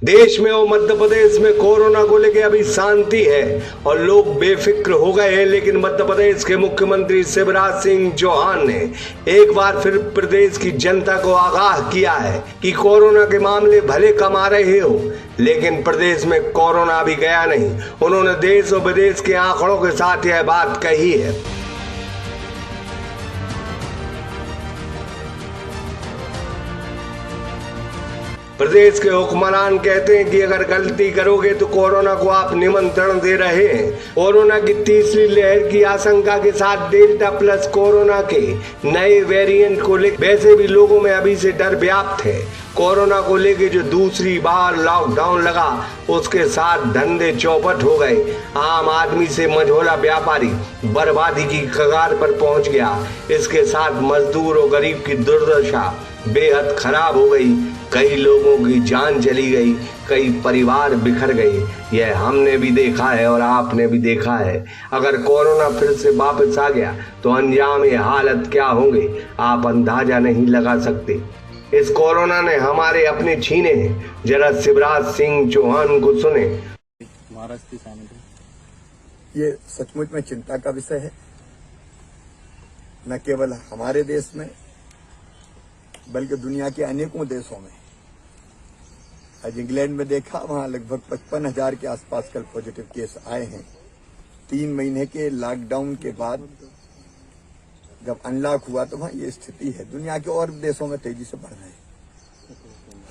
देश में और मध्य प्रदेश में कोरोना को लेकर अभी शांति है और लोग बेफिक्र हो गए हैं, लेकिन मध्य प्रदेश के मुख्यमंत्री शिवराज सिंह चौहान ने एक बार फिर प्रदेश की जनता को आगाह किया है कि कोरोना के मामले भले कम आ रहे हो, लेकिन प्रदेश में कोरोना अभी गया नहीं। उन्होंने देश और विदेश के आंकड़ों के साथ यह बात कही है। प्रदेश के हुक्मरान कहते हैं कि अगर गलती करोगे तो कोरोना को आप निमंत्रण दे रहे हैं। कोरोना की तीसरी लहर की आशंका के साथ डेल्टा प्लस कोरोना के नए वेरिएंट को लेकर वैसे भी लोगों में अभी से डर व्याप्त है। कोरोना को लेकर जो दूसरी बार लॉकडाउन लगा उसके साथ धंधे चौपट हो गए। आम आदमी से मझोला व्यापारी बर्बादी की कगार पर पहुंच गया। इसके साथ मजदूर और गरीब की दुर्दशा बेहद खराब हो गई। कई लोगों की जान चली गई, कई परिवार बिखर गए। यह हमने भी देखा है और आपने भी देखा है। अगर कोरोना फिर से वापस आ गया तो अंजाम हालत क्या होंगे आप अंदाजा नहीं लगा सकते। इस कोरोना ने हमारे अपने छीने हैं। जरा शिवराज सिंह चौहान को सुने। महाराष्ट्र की ये सचमुच में चिंता का विषय है, न केवल हमारे देश में बल्कि दुनिया के अनेकों देशों में। आज इंग्लैंड में देखा, वहां लगभग 55,000 के आसपास कल पॉजिटिव केस आए हैं। 3 महीने के लॉकडाउन के बाद जब अनलॉक हुआ तो वहां ये स्थिति है। दुनिया के और देशों में तेजी से बढ़ रहे हैं।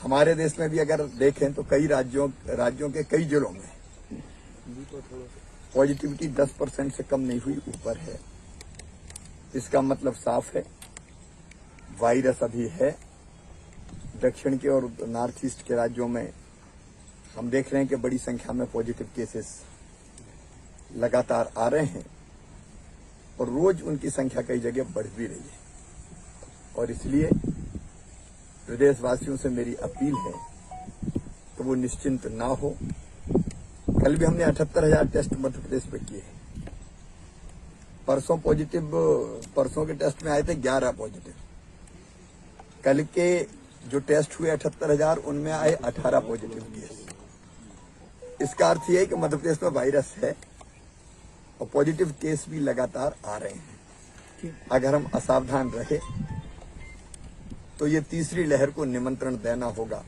हमारे देश में भी अगर देखें तो कई राज्यों के कई जिलों में पॉजिटिविटी 10% से कम नहीं हुई, ऊपर है। इसका मतलब साफ है, वायरस अभी है। दक्षिण के और नॉर्थ ईस्ट के राज्यों में हम देख रहे हैं कि बड़ी संख्या में पॉजिटिव केसेस लगातार आ रहे हैं और रोज उनकी संख्या कई जगह बढ़ भी रही है। और इसलिए प्रदेशवासियों से मेरी अपील है कि वो निश्चिंत ना हो। कल भी हमने 78,000 टेस्ट मध्य प्रदेश में किए। परसों के टेस्ट में आए थे 11 पॉजिटिव। कल के जो टेस्ट हुए 78,000, उनमें आए 18 पॉजिटिव केस। इसका अर्थ यह है कि मध्य प्रदेश में वायरस है और पॉजिटिव केस भी लगातार आ रहे हैं। अगर हम असावधान रहे तो ये तीसरी लहर को निमंत्रण देना होगा।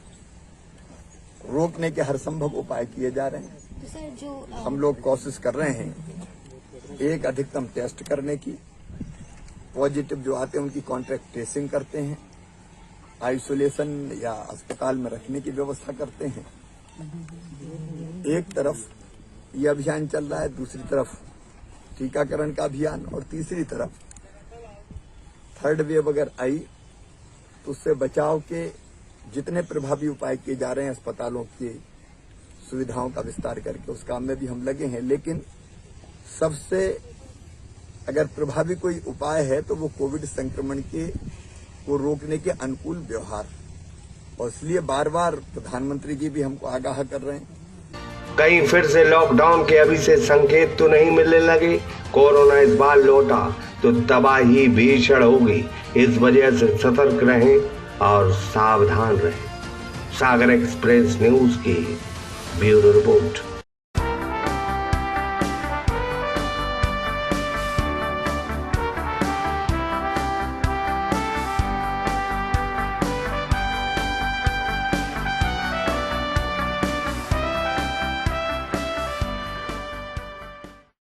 रोकने के हर संभव उपाय किए जा रहे हैं। हम लोग कोशिश कर रहे हैं एक अधिकतम टेस्ट करने की। पॉजिटिव जो आते हैं उनकी कॉन्ट्रैक्ट ट्रेसिंग करते हैं, आइसोलेशन या अस्पताल में रखने की व्यवस्था करते हैं। एक तरफ ये अभियान चल रहा है, दूसरी तरफ टीकाकरण का अभियान, और तीसरी तरफ थर्ड वेव अगर आई तो उससे बचाव के जितने प्रभावी उपाय किए जा रहे हैं, अस्पतालों की सुविधाओं का विस्तार करके, उस काम में भी हम लगे हैं। लेकिन सबसे अगर प्रभावी कोई उपाय है तो वो कोविड संक्रमण को रोकने के अनुकूल व्यवहार, और इसलिए बार बार प्रधानमंत्री जी भी हमको आगाह कर रहे हैं। कहीं फिर से लॉकडाउन के अभी से संकेत तो नहीं मिलने लगे। कोरोना इस बार लौटा तो तबाही भीषण होगी। इस वजह से सतर्क रहें और सावधान रहें। सागर एक्सप्रेस न्यूज की ब्यूरो रिपोर्ट।